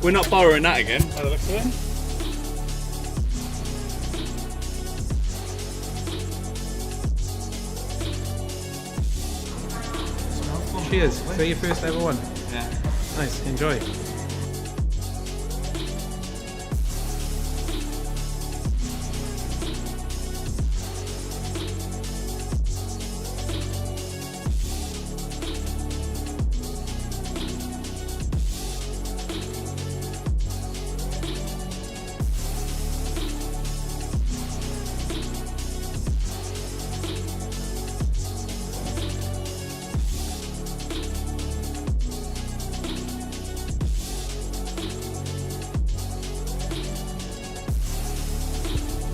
We're not borrowing that again, by the looks of it. Cheers. So your first ever one. Yeah. Nice. Enjoy.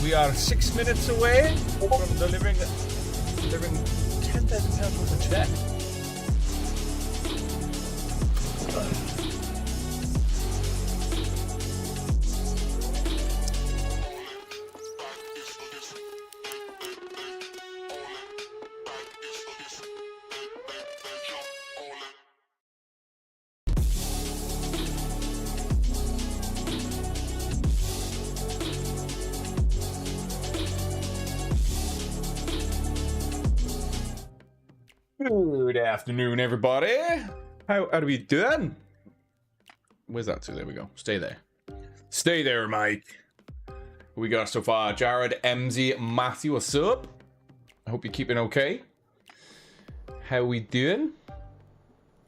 We are 6 minutes away from delivering £10,000 worth of check. Good afternoon, everybody. How are we doing? Where's that to? There we go. Stay there. Stay there, Mike. Who we got so far? Jared, MZ, Matthew, what's up? I hope you're keeping okay. How we doing?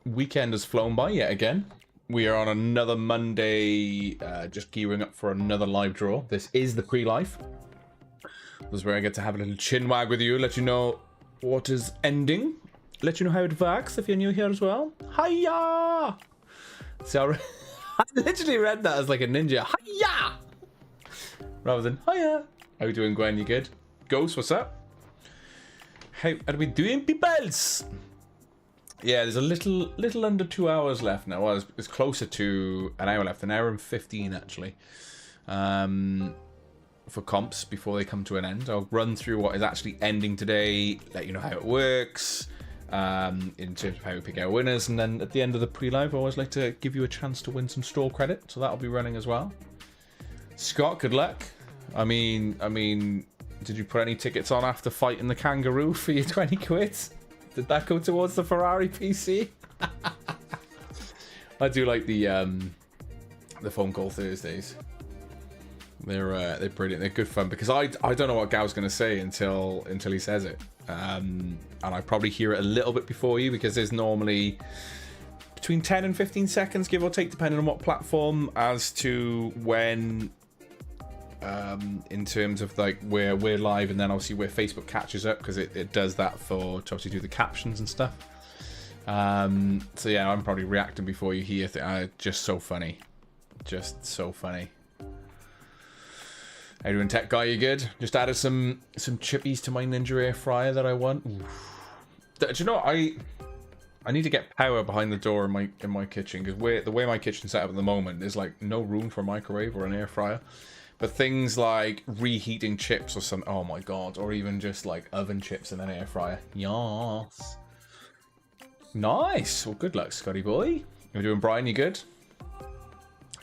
Weekend has flown by yet again. We are on another Monday, just gearing up for another live draw. This is the pre-live. This is where I get to have a little chin wag with you, let you know what is ending. Let you know how it works if you're new here as well. Hiya! So I literally read that as like a ninja. Hiya! Rather than hiya. How you doing, Gwen? You good? Ghost, what's up? How are we doing, peoples? Yeah, there's a little under 2 hours left now. Well, it's closer to an hour left. An hour and 15 actually. For comps before they come to an end. I'll run through what is actually ending today, let you know how it works, in terms of how we pick our winners, and then at the end of the pre-live I always like to give you a chance to win some store credit, so that'll be running as well. Scott, good luck. I mean, did you put any tickets on after fighting the kangaroo for your 20 quid? Did that go towards the Ferrari PC? I do like the phone call Thursdays. They're brilliant. They're good fun because I don't know what Gav's going to say until he says it, and I probably hear it a little bit before you because there's normally between 10 and 15 seconds, give or take, depending on what platform, as to when, in terms of like where we're live, and then obviously where Facebook catches up because it does that to obviously do the captions and stuff. So yeah, I'm probably reacting before you hear. Just so funny, just so funny. How you doing, tech guy? You good? Just added some chippies to my Ninja air fryer that I want. Do you know, I need to get power behind the door in my kitchen, because the way my kitchen's set up at the moment, there's like no room for a microwave or an air fryer. But things like reheating chips or some, oh my god, or even just like oven chips in an air fryer. Yes. Nice. Well, good luck, Scotty boy. How you doing, Brian? You good?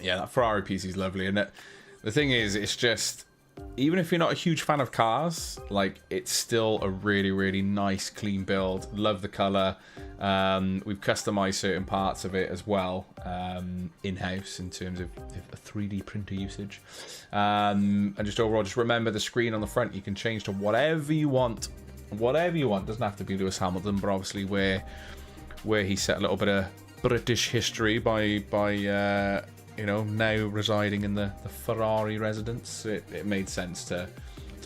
Yeah, that Ferrari PC is lovely, isn't it? The thing is, it's just, even if you're not a huge fan of cars, like, it's still a really, really nice, clean build. Love the color. We've customized certain parts of it as well, in-house, in terms of a 3D printer usage. And just overall, just remember the screen on the front, you can change to whatever you want. Whatever you want. Doesn't have to be Lewis Hamilton, but obviously where he set a little bit of British history by you know, now residing in the Ferrari residence, it made sense to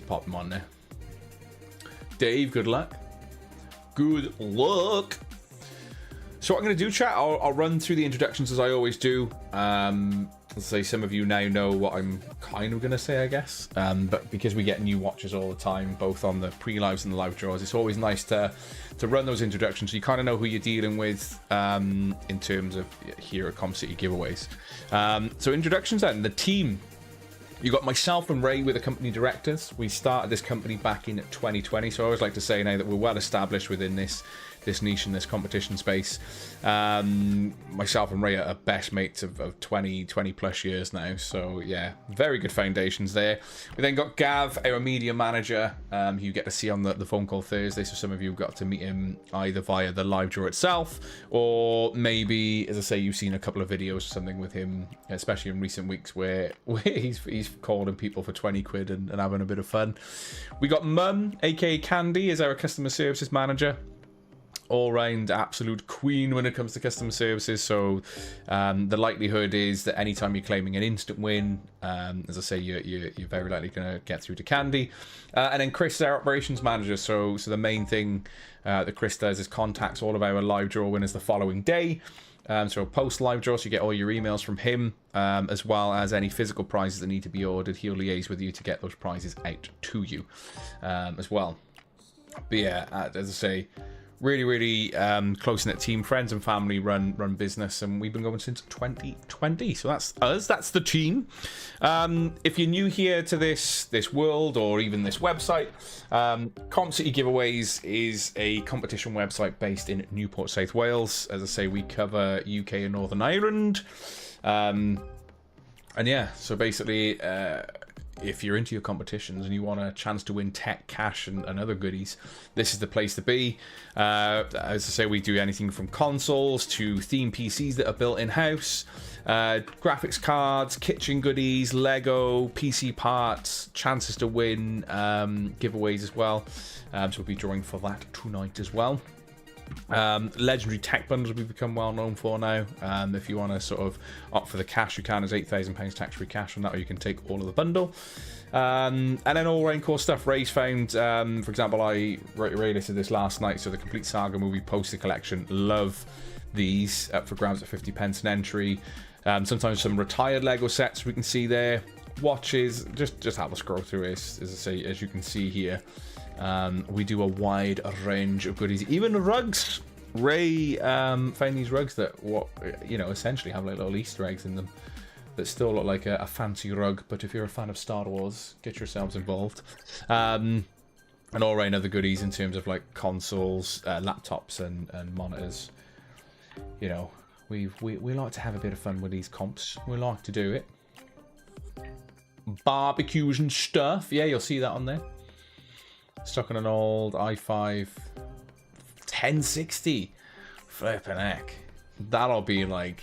pop them on there. Dave, good luck. Good luck. So what I'm going to do, chat, I'll run through the introductions as I always do. Let's say some of you now know what I'm kind of going to say, I guess. But because we get new watchers all the time, both on the pre-lives and the live draws, it's always nice to run those introductions so you kind of know who you're dealing with, in terms of here at Com City giveaways. So introductions then. The team. You got myself and Ray, with the company directors. We started this company back in 2020, so I always like to say now that we're well established within this this niche and this competition space. Myself and Ray are best mates of 20 plus years now, so yeah, very good foundations there. We then got Gav, our media manager, who you get to see on the phone call Thursday, so some of you got to meet him either via the live draw itself, or maybe, as I say, you've seen a couple of videos or something with him, especially in recent weeks, where he's calling people for 20 quid and having a bit of fun. We got Mum, aka Candy, as our customer services manager. All round absolute queen when it comes to customer services. So the likelihood is that anytime you're claiming an instant win, as I say, you're very likely going to get through to Candy. And then Chris is our operations manager. So the main thing that Chris does is contacts all of our live draw winners the following day. So post live draw, so you get all your emails from him, as well as any physical prizes that need to be ordered. He'll liaise with you to get those prizes out to you as well. But yeah, as I say, really close-knit team, friends and family run business, and we've been going since 2020. So that's us, that's the team. If you're new here to this world or even this website, Comp City Giveaways is a competition website based in Newport, South Wales. As I say, we cover UK and Northern Ireland, and yeah, so basically if you're into your competitions and you want a chance to win tech, cash, and other goodies, this is the place to be. As I say, we do anything from consoles to theme PCs that are built in-house, graphics cards, kitchen goodies, Lego, PC parts, chances to win, giveaways as well. So we'll be drawing for that tonight as well. Legendary tech bundles we've become well known for now. If you want to sort of opt for the cash, you can. There's £8,000 tax-free cash on that, or you can take all of the bundle. And then all Rain Core stuff. Ray's found, for example, I listed this last night, so the Complete Saga movie poster collection. Love these, up for grabs at 50p an entry. Sometimes some retired Lego sets we can see there. Watches, just have a scroll through this. As I say, as you can see here, we do a wide range of goodies, even rugs. Ray found these rugs that essentially have like little Easter eggs in them that still look like a fancy rug, but if you're a fan of Star Wars, get yourselves involved. And all around other goodies in terms of like consoles, laptops, and monitors. You know, we like to have a bit of fun with these comps. We like to do it. Barbecues and stuff. Yeah, you'll see that on there. Stuck on an old i5 1060. Flippin' heck. That'll be like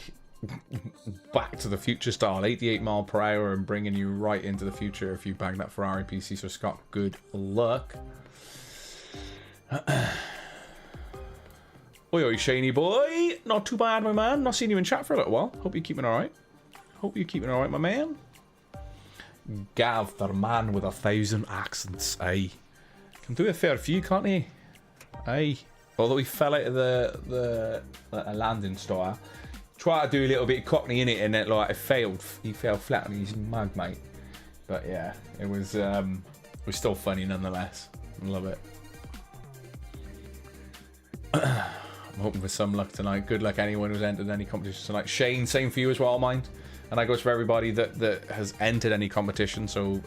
Back to the Future style, 88 mile per hour, and bringing you right into the future if you bang that Ferrari PC. So Scott, good luck. Oi, oi, Shaney boy. Not too bad, my man. Not seen you in chat for a little while. Hope you're keeping alright. Hope you're keeping alright, my man. Gav, the man with 1,000 accents, aye. Can do a fair few, can't he? Aye. Although he fell out of the landing store. Tried to do a little bit of Cockney in it, and it failed. He fell flat on his mug, mate. But yeah, it was still funny nonetheless. I love it. I'm hoping for some luck tonight. Good luck anyone who's entered any competition tonight. Shane, same for you as well, mind. And that goes for everybody that has entered any competition. So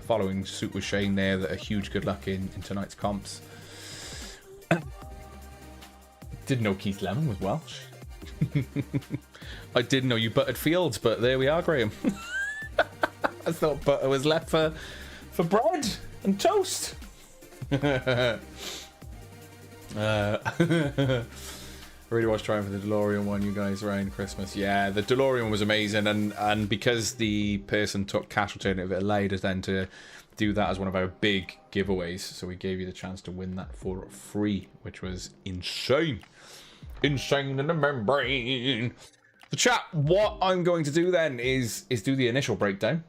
following suit with Shane there, that a huge good luck in tonight's comps. Didn't know Keith Lemon was Welsh. I didn't know you buttered fields, but there we are, Graham. I thought butter was left for bread and toast. Really was trying for the DeLorean one, you guys, around Christmas. Yeah, the DeLorean was amazing, and because the person took cash alternative, it allowed us then to do that as one of our big giveaways. So we gave you the chance to win that for free, which was insane. Insane in the membrane. The chat, what I'm going to do then is do the initial breakdown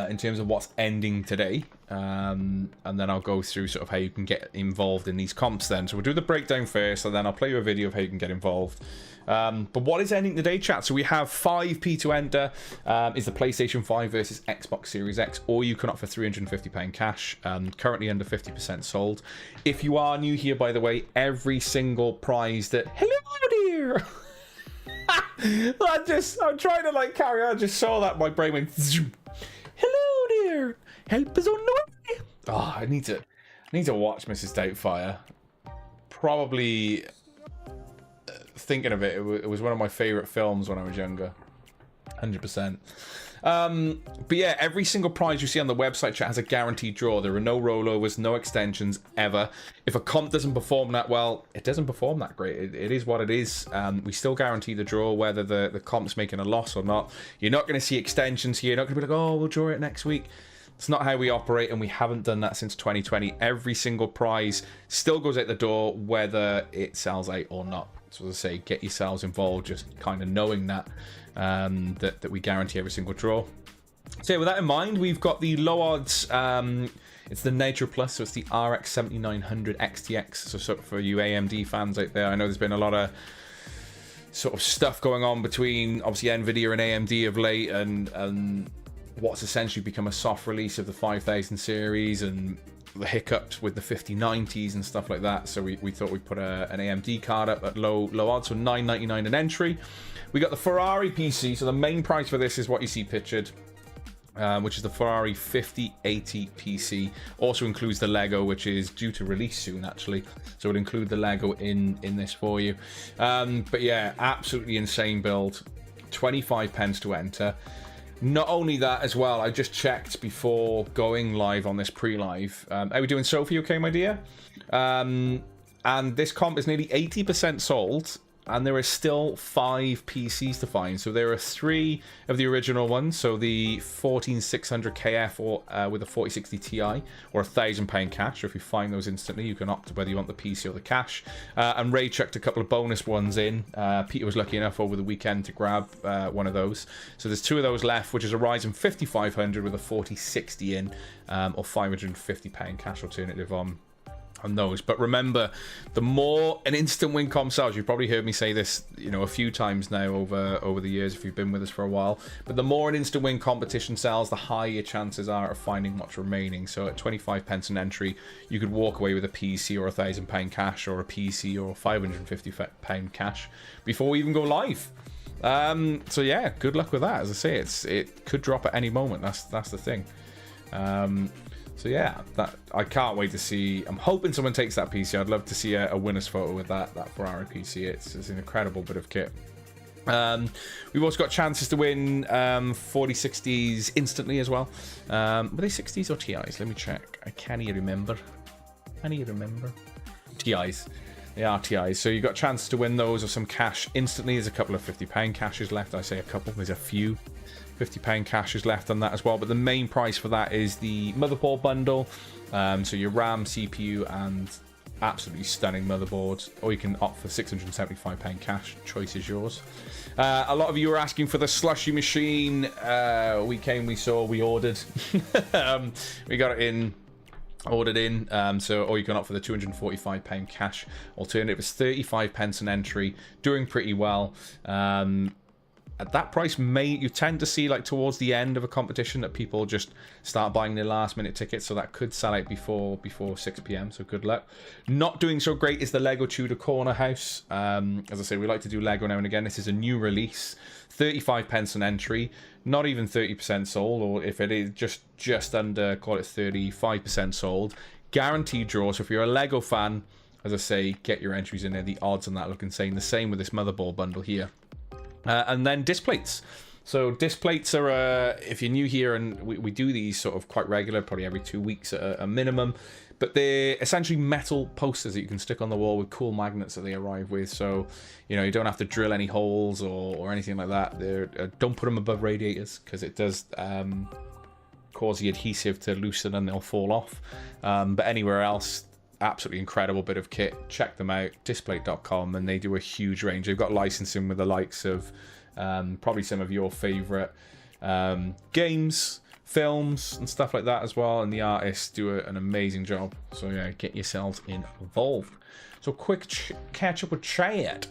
in terms of what's ending today. And then I'll go through sort of how you can get involved in these comps then. So we'll do the breakdown first, and then I'll play you a video of how you can get involved. But what is ending today, chat? So we have 5p to enter. Is the PlayStation 5 versus Xbox Series X, or you can opt for £350 cash. Currently under 50% sold. If you are new here, by the way, every single prize that... Hello, dear! I'm trying to like carry on. I just saw that, my brain went... Zoom. Hello, dear! Help is on the way! Oh, I need to watch Mrs. Doubtfire probably, thinking of it, it was one of my favorite films when I was younger. 100%. But yeah, every single prize you see on the website chat has a guaranteed draw. There are no rollovers, no extensions ever. If a comp doesn't perform that well, it doesn't perform that great. It is what it is. We still guarantee the draw, whether the comp's making a loss or not. You're not going to see extensions here. You're not going to be like, oh, we'll draw it next week. It's not how we operate, and we haven't done that since 2020. Every single prize still goes out the door, whether it sells out or not. So as I say, get yourselves involved, just kind of knowing that that we guarantee every single draw. So yeah, with that in mind, we've got the low odds. It's the Nitro Plus, so it's the RX 7900 XTX. So sort of for you AMD fans out there, I know there's been a lot of sort of stuff going on between obviously Nvidia and AMD of late, and what's essentially become a soft release of the 5000 series and the hiccups with the 5090s and stuff like that. So we thought we'd put an AMD card up at low odds, so $9.99 an entry. We got the Ferrari PC, so the main price for this is what you see pictured, which is the Ferrari 5080 PC. Also includes the Lego, which is due to release soon, actually. So it'll include the Lego in this for you. But yeah, absolutely insane build. 25 pence to enter. Not only that as well, I just checked before going live on this pre-live. Are we doing Sophie okay, my dear? And this comp is nearly 80% sold, and there are still 5 PCs to find. So there are 3 of the original ones, so the 14600 KF or with a 4060 Ti or £1,000 cash. So if you find those instantly, you can opt whether you want the PC or the cash. And Ray chucked a couple of bonus ones in. Peter was lucky enough over the weekend to grab one of those. So there's 2 of those left, which is a Ryzen 5500 with a 4060 in, or £550 cash alternative on those. But remember, the more an instant win comp sells, you've probably heard me say this, a few times now over the years if you've been with us for a while, but the more an instant win competition sells, the higher your chances are of finding what's remaining. So at 25 pence an entry, you could walk away with a PC or £1,000 cash, or a PC or £550 cash before we even go live. So yeah, good luck with that. As I say, it could drop at any moment. That's the thing. So yeah, I can't wait to see. I'm hoping someone takes that PC. I'd love to see a winner's photo with that Ferrari PC. It's an incredible bit of kit. We've also got chances to win 4060s instantly as well. Were they 60s or TIs? Let me check. I can't even remember. TIs. They are TIs. So you've got chances to win those or some cash instantly. There's a couple of £50 cashes left. I say a couple. There's a few. £50 cash is left on that as well, but the main price for that is the motherboard bundle. So your RAM, CPU, and absolutely stunning motherboard, or you can opt for £675 cash. Choice is yours. A lot of you were asking for the slushy machine. We saw, we ordered. We got it in. Ordered in, or you can opt for the £245 cash alternative. It's 35 pence an entry, doing pretty well. At that price, you tend to see like towards the end of a competition that people just start buying their last minute tickets, so that could sell out before 6 p.m. So good luck. Not doing so great is the Lego Tudor Corner House. As I say, we like to do Lego now and again. This is a new release, 35 pence an entry, not even 30% sold, or if it is just under, call it 35% sold. Guaranteed draw. So if you're a Lego fan, as I say, get your entries in there. The odds on that look insane. The same with this motherboard bundle here. And then disc plates. So disc plates are, if you're new here, and we do these sort of quite regular, probably every 2 weeks at a minimum, but they're essentially metal posters that you can stick on the wall with cool magnets that they arrive with. So, you don't have to drill any holes or anything like that. Don't put them above radiators, because it does cause the adhesive to loosen and they'll fall off. But anywhere else, absolutely incredible bit of kit. Check them out, displate.com, and they do a huge range. They've got licensing with the likes of probably some of your favorite games, films, and stuff like that as well, and the artists do an amazing job. So yeah, get yourselves involved. So quick catch up with Chad.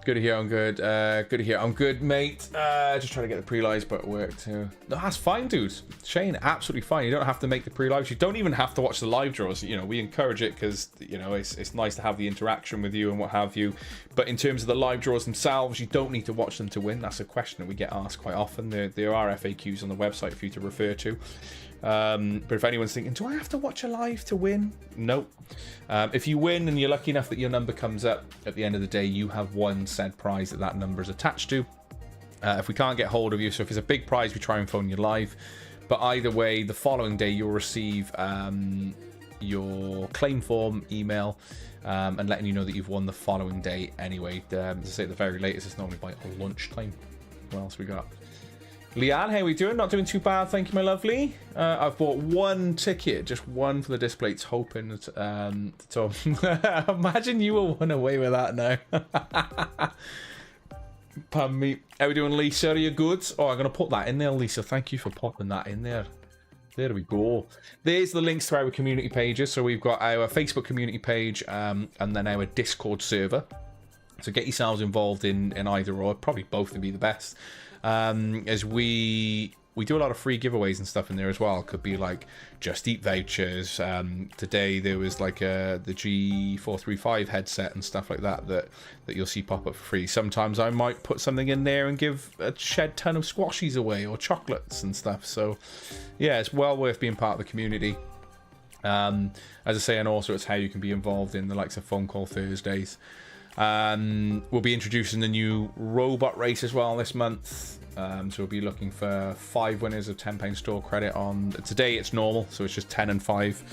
Good to hear. I'm good. Good to hear. I'm good, mate. Just trying to get the pre-lives, but it worked too. No, that's fine, dude. Shane, absolutely fine. You don't have to make the pre-lives. You don't even have to watch the live draws. We encourage it because it's nice to have the interaction with you and what have you. But in terms of the live draws themselves, you don't need to watch them to win. That's a question that we get asked quite often. There are FAQs on the website for you to refer to. But if anyone's thinking, do I have to watch a live to win? Nope. If you win and you're lucky enough that your number comes up at the end of the day, you have won said prize that number is attached to. If we can't get hold of you, so if it's a big prize, we try and phone you live. But either way, the following day you'll receive your claim form email and letting you know that you've won the following day anyway. As I say, at the very latest, it's normally by lunchtime. What else we got? Leanne, how are we doing? Not doing too bad, thank you, my lovely. I've bought one ticket, just one for the displays, hoping that Tom. Imagine you were one away with that now. Pardon me. How are we doing, Lisa? Are you good? Oh, I'm going to put that in there, Lisa. Thank you for popping that in there. There we go. There's the links to our community pages. So we've got our Facebook community page and then our Discord server. So get yourselves involved in either or. Probably both would be the best. As we do a lot of free giveaways and stuff in there as well. Could be like Just Eat vouchers. Today there was like the G435 headset and stuff like that you'll see pop up for free. Sometimes I might put something in there and give a shed ton of squashies away or chocolates and stuff. So yeah, it's well worth being part of the community. As I say, and also it's how you can be involved in the likes of Phone Call Thursdays. We'll be introducing the new robot race as well this month. So we'll be looking for 5 winners of £10 store credit on. Today it's normal, so it's just 10 and 5.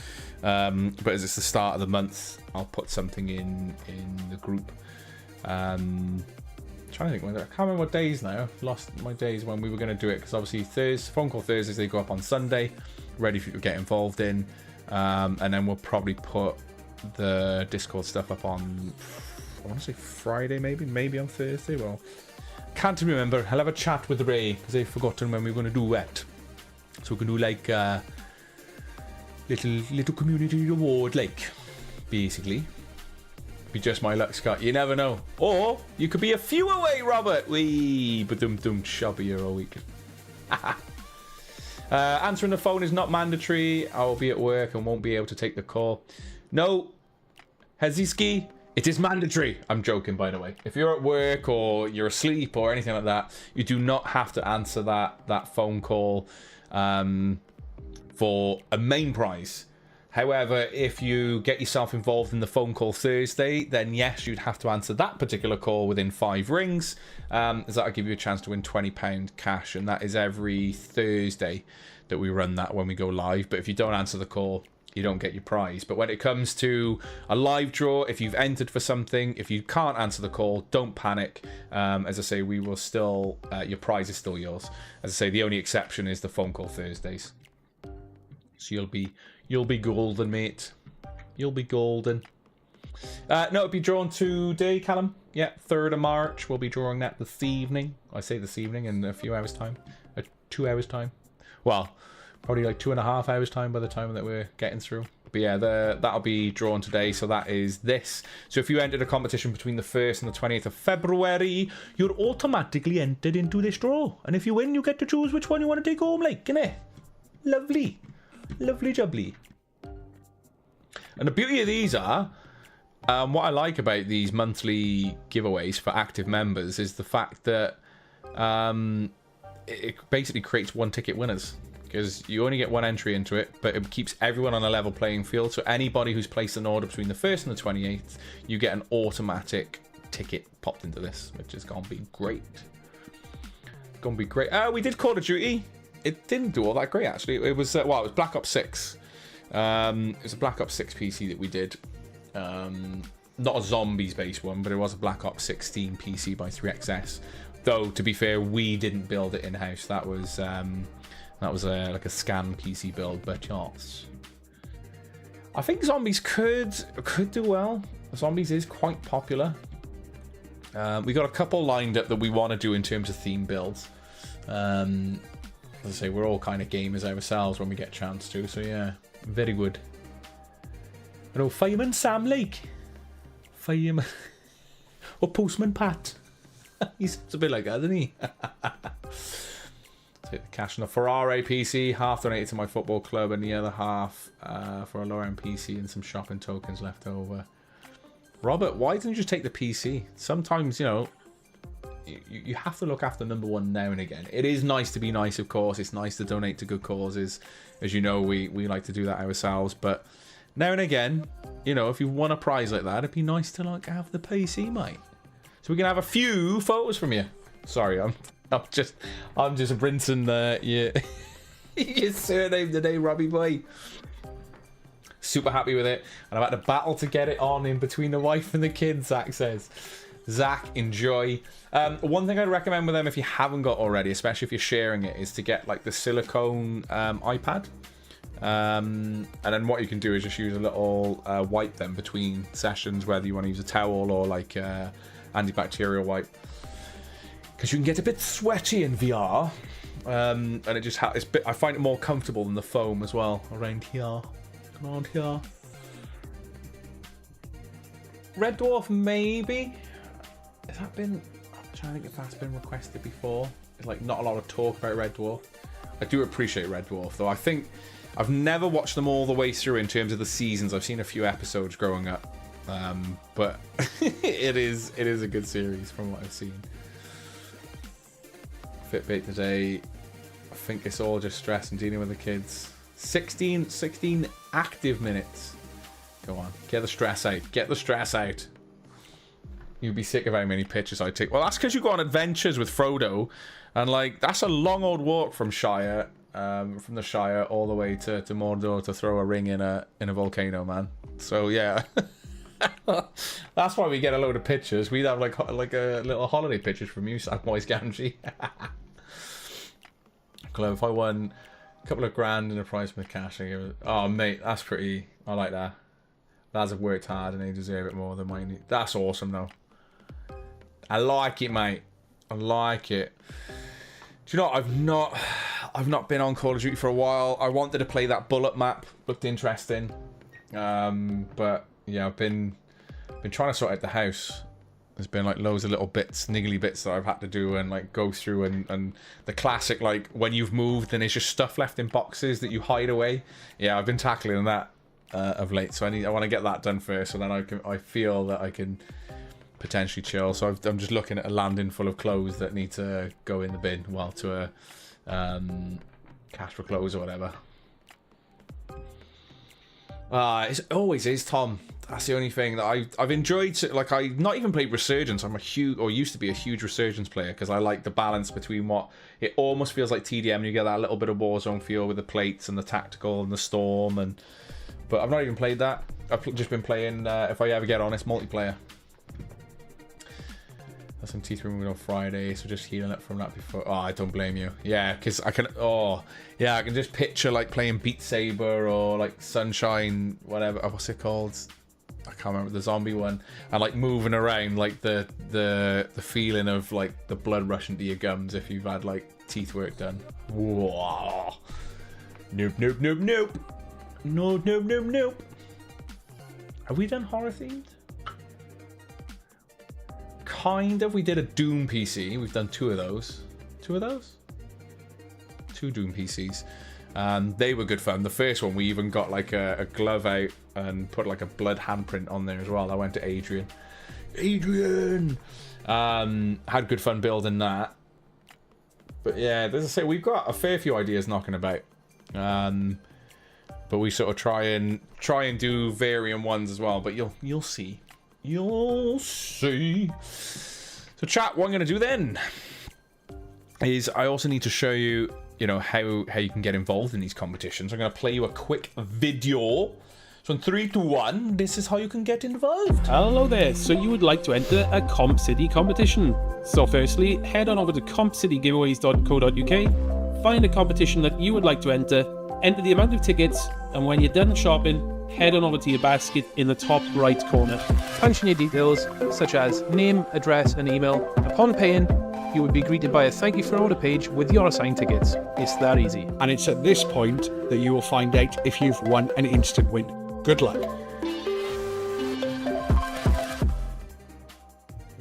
But as it's the start of the month, I'll put something in the group. Trying to think, I can't remember what days now. I've lost my days when we were going to do it, because obviously Phone Call Thursdays, they go up on Sunday, ready for you to get involved in. And then we'll probably put the Discord stuff up on, I want to say Friday, maybe on Thursday. Well, can't remember. I'll have a chat with Ray because I've forgotten when we were going to do that. So we can do like little community award, like basically. Be just my luck, Scott. You never know. Or you could be a few away, Robert. Wee, but shall be here all week. Answering the phone is not mandatory. I will be at work and won't be able to take the call. No, Heziski. It is mandatory. I'm joking, by the way. If you're at work or you're asleep or anything like that, you do not have to answer that phone call for a main prize. However, if you get yourself involved in the Phone Call Thursday, then yes, you'd have to answer that particular call within 5 rings, as that'll give you a chance to win £20 cash, and that is every Thursday that we run that when we go live. But if you don't answer the call, you don't get your prize. But when it comes to a live draw, if you've entered for something, if you can't answer the call, don't panic. As I say, we will still, your prize is still yours. As I say, the only exception is the Phone Call Thursdays. So you'll be golden, mate. You'll be golden. No, it'll be drawn today, Callum. Yeah, 3rd of March. We'll be drawing that this evening. I say this evening in a few hours' time. 2 hours' time. Well, probably like 2.5 hours' time by the time that we're getting through. But yeah, that'll be drawn today. So that is this. So if you entered a competition between the 1st and the 20th of February, you're automatically entered into this draw. And if you win, you get to choose which one you want to take home, like, innit? Lovely. Lovely jubbly. And the beauty of these are, what I like about these monthly giveaways for active members is the fact that it basically creates 1-ticket winners. Because you only get 1 entry into it, but it keeps everyone on a level playing field. So anybody who's placed an order between the 1st and the 28th, you get an automatic ticket popped into this, which is going to be great. Going to be great. We did Call of Duty. It didn't do all that great, actually. It was, well, it was Black Ops 6. It was a Black Ops 6 PC that we did. Not a zombies-based one, but it was a Black Ops 16 PC by 3XS. Though, to be fair, we didn't build it in-house. That was like a scan PC build, but yes. I think zombies could do well. Zombies is quite popular. We got a couple lined up that we want to do in terms of theme builds. As I say, we're all kind of gamers ourselves when we get a chance to, so yeah, very good. Hello, Fireman Sam Lake. Fireman. Or Postman Pat. He's a bit like that, isn't he? Take the cash on the Ferrari PC, half donated to my football club and the other half for a lower-end PC and some shopping tokens left over. Robert, why didn't you just take the PC? Sometimes, you know, you have to look after number one now and again. It is nice to be nice, of course. It's nice to donate to good causes. As you know, we like to do that ourselves. But now and again, you know, if you won a prize like that, it'd be nice to like have the PC, mate. So we can have a few photos from you. Sorry, I'm just rinsing your your surname today, Robbie boy. Super happy with it, and I've had to battle to get it on in between the wife and the kids. Zach says, Zach, enjoy. One thing I'd recommend with them, if you haven't got already, especially if you're sharing it, is to get like the silicone iPad. And then what you can do is just use a little wipe then between sessions, whether you want to use a towel or like antibacterial wipe, because you can get a bit sweaty in VR, and it just I find it more comfortable than the foam as well. Around here. Red Dwarf, maybe. Has that been? I'm trying to think if that's been requested before. It's like not a lot of talk about Red Dwarf. I do appreciate Red Dwarf, though. I think I've never watched them all the way through in terms of the seasons. I've seen a few episodes growing up, but it is a good series from what I've seen. Fitbit today. I think it's all just stress and dealing with the kids. 16 active minutes. Go on, get the stress out. Get the stress out. You'd be sick of how many pictures I take. Well, that's because you go on adventures with Frodo, and like that's a long old walk from Shire, from the Shire all the way to Mordor to throw a ring in a volcano, man. So yeah, that's why we get a load of pictures. We'd have like a little holiday pictures from you, Samwise Gamgee. Glove, if I won a couple of grand in a prize with cash, I give it. Oh mate, that's pretty. I like that. Lads have worked hard and they deserve it more than mine. That's awesome though. I like it, mate. I like it. Do you know what? I've not been on Call of Duty for a while. I wanted to play that bullet map. Looked interesting. But yeah, I've been trying to sort out the house. There's been like loads of little bits, niggly bits that I've had to do and like go through, and the classic like when you've moved and there's just stuff left in boxes that you hide away. Yeah, I've been tackling that of late, so I want to get that done first, so then I feel that I can potentially chill. So I'm just looking at a landing full of clothes that need to go in the bin, well, to a cash for clothes or whatever. It always is, Tom. That's the only thing that I've enjoyed. Like, I not even played Resurgence. I'm a huge, or used to be a huge Resurgence player, because I like the balance between what it almost feels like TDM, and you get that little bit of Warzone feel with the plates and the tactical and the storm. But I've not even played that. I've just been playing, if I ever get on, it's multiplayer. That's some teeth removed on Friday, so just healing up from that before. Oh, I don't blame you. Yeah, because I can. Oh, yeah, I can just picture like playing Beat Saber or like Sunshine, whatever. What's it called? I can't remember, the zombie one, and like moving around, like the feeling of like the blood rushing to your gums if you've had like teeth work done. Whoa. Nope. Nope. Have we done horror themed? Kind of. We did a Doom PC. We've done two of those. Two Doom PCs. They were good fun. The first one, we even got like a glove out and put like a blood handprint on there as well. I went to Adrian. Had good fun building that. But yeah, as I say, we've got a fair few ideas knocking about. But we sort of try and do varying ones as well. But you'll see. You'll see. So chat, what I'm going to do then is I also need to show you, how you can get involved in these competitions. I'm going to play you a quick video. So in 3, 2, 1, this is how you can get involved. Hello there. So you would like to enter a Comp City competition. So firstly, head on over to compcitygiveaways.co.uk, find a competition that you would like to enter the amount of tickets, and when you're done shopping, head on over to your basket in the top right corner. Punch in your details, such as name, address, and email. Upon paying, you will be greeted by a thank you for order page with your assigned tickets. It's that easy. And it's at this point that you will find out if you've won an instant win. Good luck.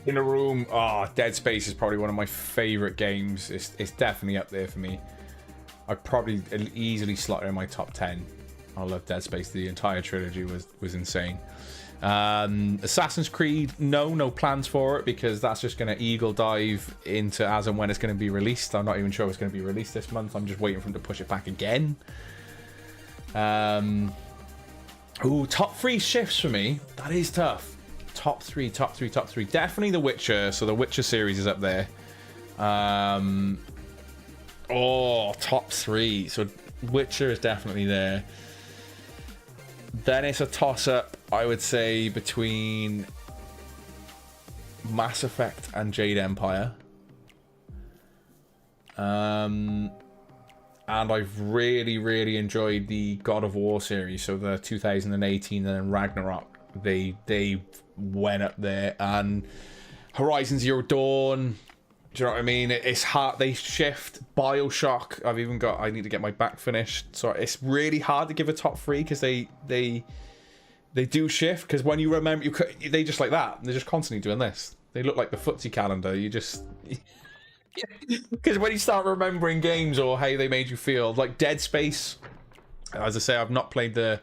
In a room. Oh, Dead Space is probably one of my favorite games. It's definitely up there for me. I'd probably easily slot it in my top 10. I love Dead Space. The entire trilogy was insane. Assassin's Creed, no plans for it, because that's just going to eagle dive into as and when it's going to be released. I'm not even sure it's going to be released this month. I'm just waiting for them to push it back again. Ooh, top 3 shifts for me. That is tough. Top three. Definitely The Witcher. So The Witcher series is up there. Oh, top 3. So Witcher is definitely there. Then it's a toss-up, I would say, between Mass Effect and Jade Empire. And I've really enjoyed the God of War series, so the 2018 and then Ragnarok. They went up there, and Horizon Zero Dawn. Do you know what I mean? It's hard. They shift. BioShock. I need to get my back finished. So it's really hard to give a top 3 because they do shift. Because when you remember, they just like that. They're just constantly doing this. They look like the footsie calendar. You just because when you start remembering games or how they made you feel, like Dead Space. As I say, I've not played the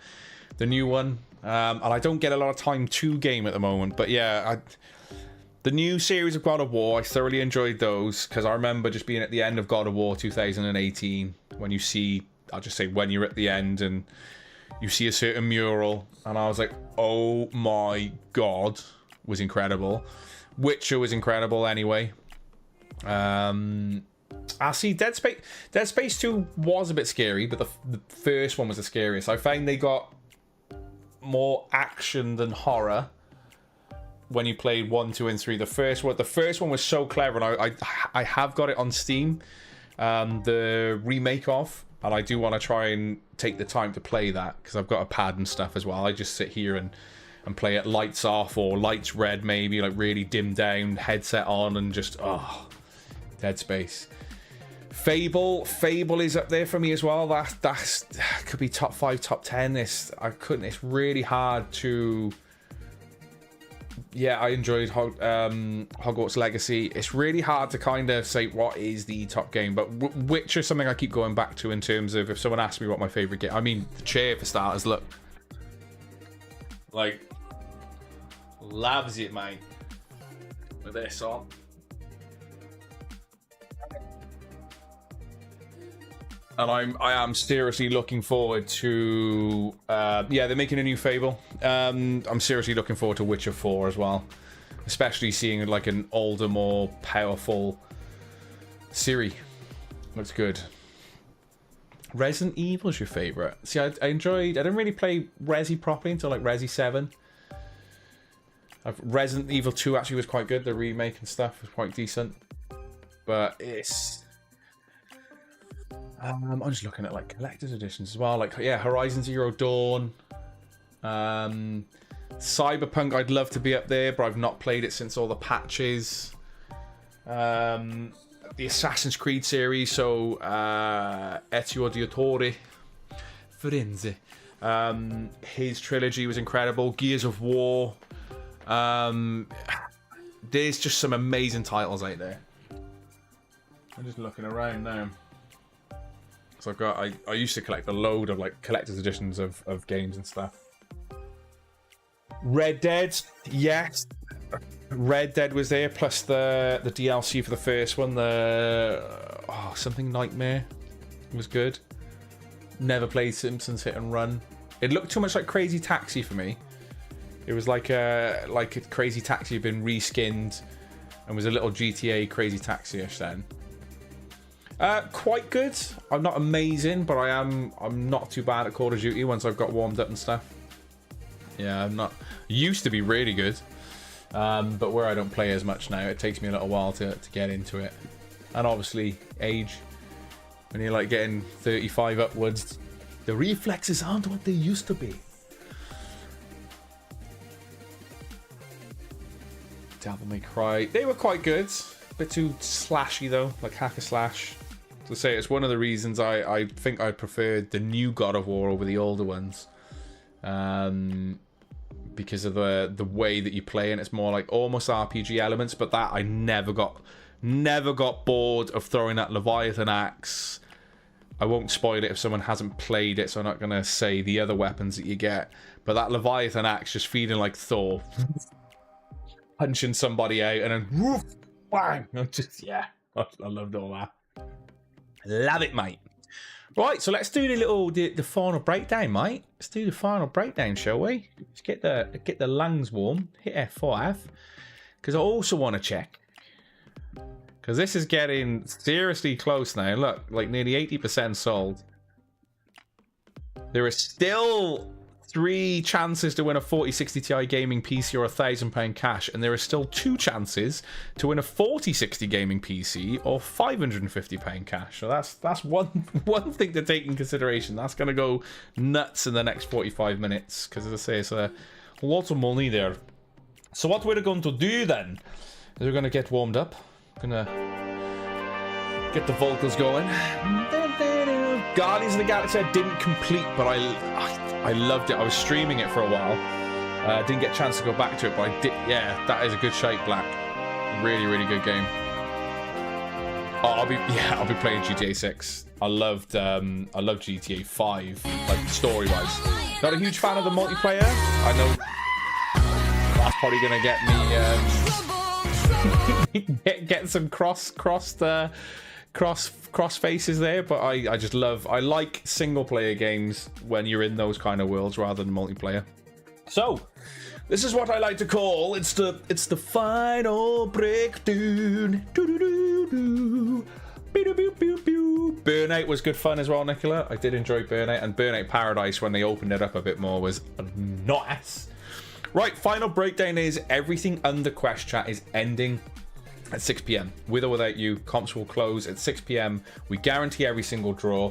new one, and I don't get a lot of time to game at the moment. But yeah, the new series of God of War, I thoroughly enjoyed those, because I remember just being at the end of God of War 2018, when you see, I'll just say when you're at the end and you see a certain mural, and I was like, oh my god, was incredible. Witcher was incredible anyway. I see Dead Space 2 was a bit scary, but the first one was the scariest. I found they got more action than horror when you played 1, 2, and 3. The first one was so clever, and I have got it on Steam, the remake of, and I do want to try and take the time to play that, because I've got a pad and stuff as well. I just sit here and play it lights off or lights red, maybe, like really dimmed down, headset on, and just Dead Space. Fable is up there for me as well. That could be top 5, top 10. It's really hard to. Yeah, I enjoyed Hogwarts Legacy. It's really hard to kind of say what is the top game, but Witcher is something I keep going back to in terms of if someone asks me what my favorite game. I mean, the chair for starters. Look, like, loves it, mate. With this on. And I am seriously looking forward to they're making a new Fable. I'm seriously looking forward to Witcher 4 as well, especially seeing like an older, more powerful Ciri. Looks good. Resident Evil's your favorite? See, I didn't really play Resi properly until like Resi 7. Resident Evil 2 actually was quite good. The remake and stuff was quite decent, but it's. I'm just looking at like collector's editions as well, like Horizon Zero Dawn, Cyberpunk. I'd love to be up there, but I've not played it since all the patches. The Assassin's Creed series, so Ezio Auditore, Firenze, his trilogy was incredible. Gears of War. There's just some amazing titles out there. I'm just looking around now. So I used to collect a load of like collector's editions of games and stuff. Red Dead, yes. Red Dead was there, plus the DLC for the first one, something Nightmare was good. Never played Simpsons Hit and Run. It looked too much like Crazy Taxi for me. It was like a Crazy Taxi had been reskinned and was a little GTA Crazy Taxi-ish then. Quite good. I'm not amazing, but I'm not too bad at Call of Duty once I've got warmed up and stuff. Yeah, I'm not. Used to be really good, but where I don't play as much now, it takes me a little while to get into it. And obviously, age. When you're like getting 35 upwards, the reflexes aren't what they used to be. Devil May Cry. They were quite good. A bit too slashy though, like hack a slash. To say it's one of the reasons I think I preferred the new God of War over the older ones, because of the way that you play, and it's more like almost RPG elements. But that I never got bored of throwing that Leviathan axe I won't spoil it if someone hasn't played it, so I'm not going to say the other weapons that you get. But that Leviathan axe just feeling like Thor. Punching somebody out and then woof, bang. Yeah, I loved all that. Love it, mate. Right, so let's do the final breakdown, mate. Let's do the final breakdown, shall we? Let's get the lungs warm. Hit F5. Because I also want to check. Because this is getting seriously close now. Look, like nearly 80% sold. There are still 3 chances to win a 4060 Ti gaming PC or £1,000 cash, and there are still 2 chances to win a 4060 gaming PC or £550 cash. So that's one thing to take in consideration. That's going to go nuts in the next 45 minutes because, as I say, it's a lot of money there. So what we're going to do then is we're going to get warmed up. Gonna get the vocals going. Guardians of the Galaxy I didn't complete, but I loved it. I was streaming it for a while. Didn't get a chance to go back to it, but I did. Yeah, that is a good shape, Black. Really, really good game. Oh, I'll be playing GTA 6. I loved GTA 5, like story-wise. Not a huge fan of the multiplayer. I know that's probably gonna get me. Get some cross faces there, but I just like single player games when you're in those kind of worlds rather than multiplayer. So this is what I like to call it's the final breakdown. Burnout was good fun as well, Nicola. I did enjoy Burnout, and Burnout Paradise when they opened it up a bit more was nice. Right, final breakdown is everything under Quest Chat is ending at 6 p.m. With or without you, comps will close at 6 p.m. We guarantee every single draw.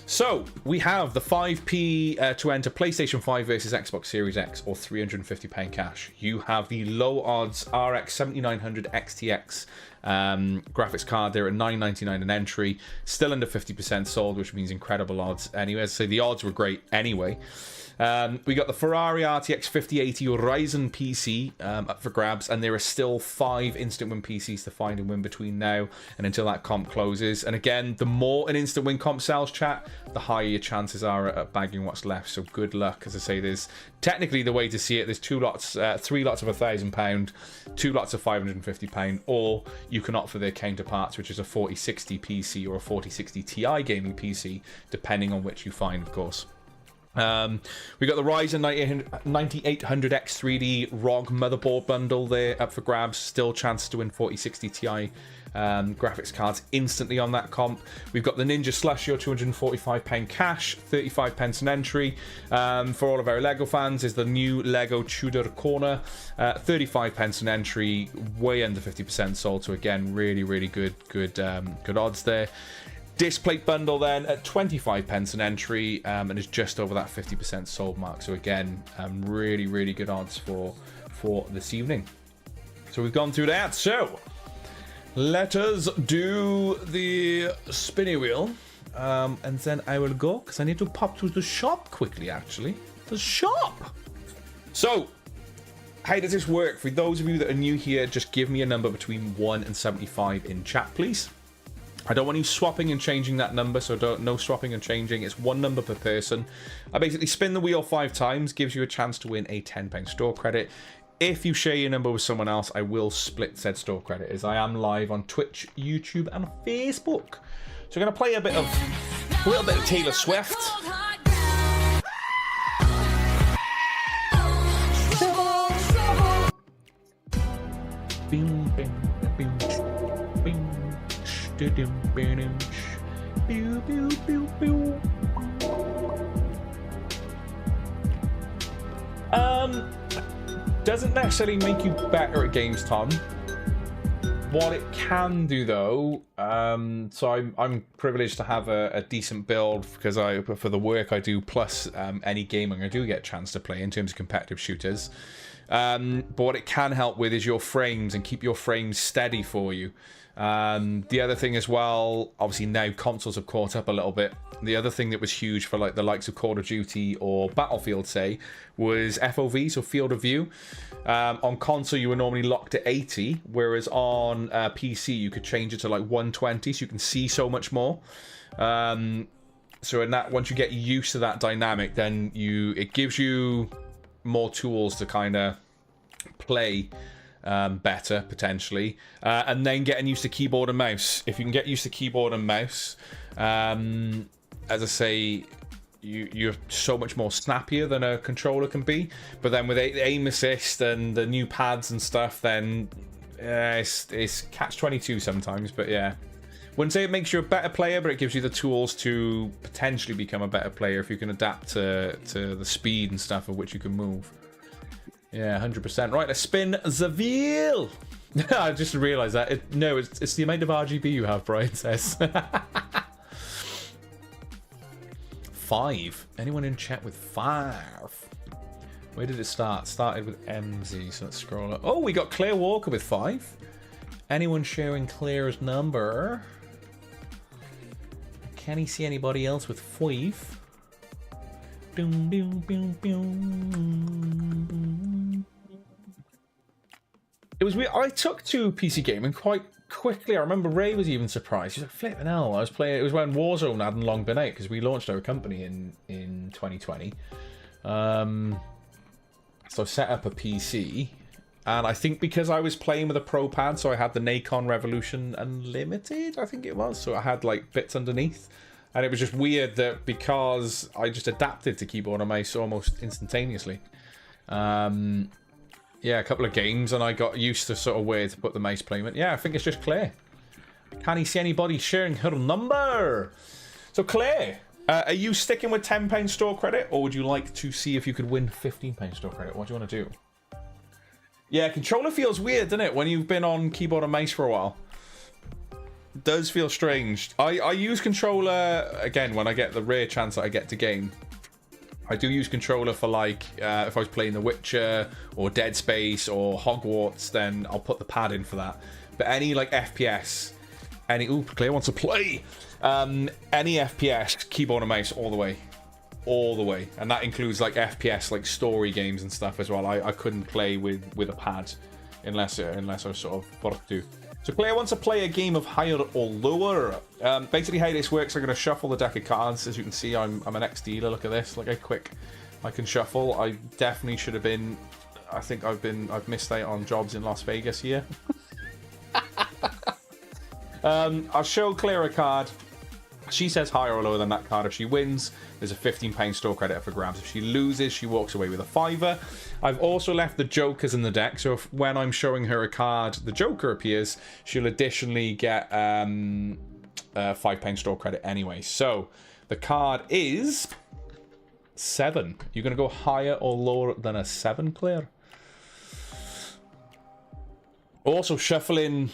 So we have the 5p to enter PlayStation 5 versus Xbox Series X or £350 cash. You have the low odds RX 7900 XTX graphics card there at $9.99 an entry, still under 50% sold, which means incredible odds anyway. So the odds were great anyway. We got the Ferrari RTX 5080 Ryzen PC up for grabs, and there are still 5 instant win PCs to find and win between now and until that comp closes. And again, the more an instant win comp sells, chat, the higher your chances are at bagging what's left. So good luck. As I say, there's technically the way to see it. There's 3 lots of £1,000, 2 lots of £550, or you can opt for their counterparts, which is a 4060 PC or a 4060 Ti gaming PC, depending on which you find, of course. We got the Ryzen 9800X 3D ROG motherboard bundle there up for grabs. Still chances to win 4060 Ti graphics cards instantly on that comp. We've got the Ninja Slushio £245 cash, 35 pence an entry. For all of our Lego fans is the new Lego Tudor Corner, 35 pence an entry, way under 50% sold. So again, really, really good odds there. Displate bundle then at 25 pence an entry, and is just over that 50% sold mark. So again, really, really good odds for this evening. So we've gone through that. So let us do the spinny wheel, and then I will go because I need to pop to the shop quickly. Actually, the shop. So how does this work? For those of you that are new here, just give me a number between 1 and 75 in chat, please. I don't want you swapping and changing that number, so no swapping and changing. It's 1 number per person. I basically spin the wheel 5 times, gives you a chance to win a £10 store credit. If you share your number with someone else, I will split said store credit, as I am live on Twitch, YouTube, and Facebook. So we're going to play a little bit of Taylor Swift. Doesn't necessarily make you better at games, Tom. What it can do, though, so I'm privileged to have a decent build because for the work I do, plus any gaming I do get a chance to play in terms of competitive shooters. But what it can help with is your frames and keep your frames steady for you. The other thing as well, obviously now consoles have caught up a little bit. The other thing that was huge for like the likes of Call of Duty or Battlefield, say, was FOV, so field of view. On console you were normally locked at 80, whereas on PC you could change it to like 120, so you can see so much more. So in that, once you get used to that dynamic, then it gives you more tools to kind of play better potentially, and then getting used to keyboard and mouse. If you can get used to keyboard and mouse, as I say, you're so much more snappier than a controller can be. But then with aim assist and the new pads and stuff, then it's catch-22 sometimes. But yeah, wouldn't say it makes you a better player, but it gives you the tools to potentially become a better player if you can adapt to the speed and stuff of which you can move. Yeah, 100%. Right, let's spin the wheel. I just realised that. It's the amount of RGB you have, Brian says. 5. Anyone in chat with 5? Where did it start? Started with MZ, so let's scroll up. Oh, we got Claire Walker with 5. Anyone sharing Claire's number? Can he see anybody else with 5? Boom, boom, boom, boom. It was weird. I took to PC gaming quite quickly. I remember Ray was even surprised. He's like, flipping hell. I was playing. It was when Warzone hadn't long been out because we launched our company in 2020. So I set up a PC, and I think because I was playing with a Pro Pad, so I had the Nacon Revolution Unlimited, I think it was. So I had like bits underneath. And it was just weird that because I just adapted to keyboard and mouse almost instantaneously. Yeah, a couple of games and I got used to sort of where to put the mouse placement. Yeah, I think it's just Claire. Can he see anybody sharing her number? So Claire, are you sticking with £10 store credit, or would you like to see if you could win £15 store credit? What do you want to do? Yeah, controller feels weird, doesn't it, when you've been on keyboard and mouse for a while? Does feel strange. I use controller again when I get the rare chance that I get to game. I do use controller for like if I was playing The Witcher or Dead Space or Hogwarts, then I'll put the pad in for that. But any like FPS, ooh, Claire wants to play. Any FPS, keyboard and mouse all the way, and that includes like FPS, like story games and stuff as well. I couldn't play with a pad unless I was sort of forced to. So Claire wants to play a game of higher or lower. Basically how this works, I'm going to shuffle the deck of cards. As you can see, I'm an ex-dealer. Look at this. Look how quick I can shuffle. I definitely should have been... I think I've missed out on jobs in Las Vegas here. I'll show Claire a card. She says higher or lower than that card. If she wins, there's a £15 store credit for grabs. If she loses, she walks away with a £5. I've also left the jokers in the deck, so if when I'm showing her a card, the joker appears, she'll additionally get a £5 store credit anyway. So the card is 7. You're going to go higher or lower than a 7, Claire? Also shuffling,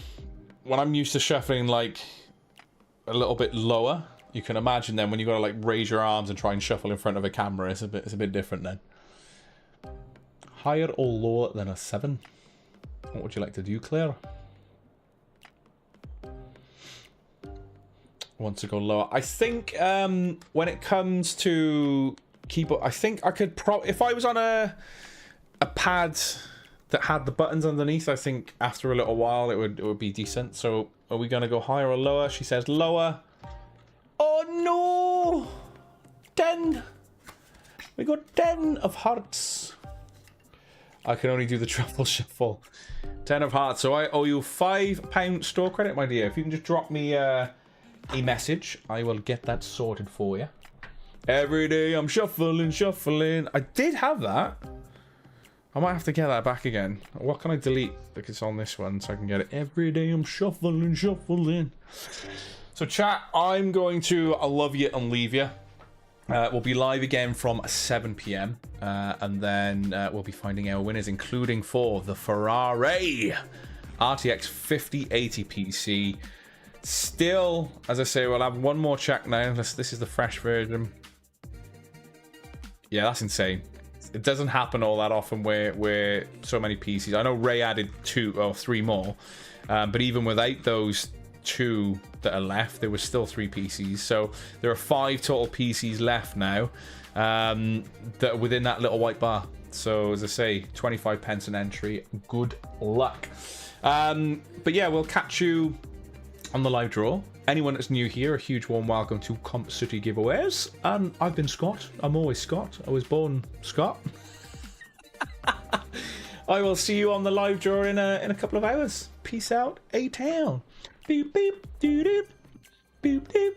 when I'm used to shuffling like a little bit lower, you can imagine then when you got to like raise your arms and try and shuffle in front of a camera, it's a bit different then. Higher or lower than a 7? What would you like to do, Claire? Want to go lower? I think when it comes to keyboard, I think I could if I was on a pad that had the buttons underneath, I think after a little while it would be decent. So are we going to go higher or lower? She says lower. Oh no! 10! We got 10 of hearts. I can only do the truffle shuffle. 10 of hearts. So I owe you £5 store credit, my dear. If you can just drop me a message, I will get that sorted for you. Every day I'm shuffling. I did have that. I might have to get that back again. What can I delete? Because it's on this one, so I can get it. Every day I'm shuffling. So chat, I'm going to I love you and leave you. We'll be live again from 7 PM. And then we'll be finding our winners, including for the Ferrari RTX 5080 PC. Still, as I say, we'll have one more check now. This is the fresh version. Yeah, that's insane. It doesn't happen all that often where so many PCs. I know Ray added 2 or 3 more, but even without those 2 that are left, there was still 3 PCs. So there are 5 total PCs left now that are within that little white bar. So as I say, 25 pence an entry. Good luck. But yeah, we'll catch you on the live draw. Anyone that's new here, a huge warm welcome to Comp City Giveaways. And I've been Scott. I'm always Scott. I was born Scott. I will see you on the live draw in a couple of hours. Peace out, A-Town. Beep, beep, doop, doop, boop, doop.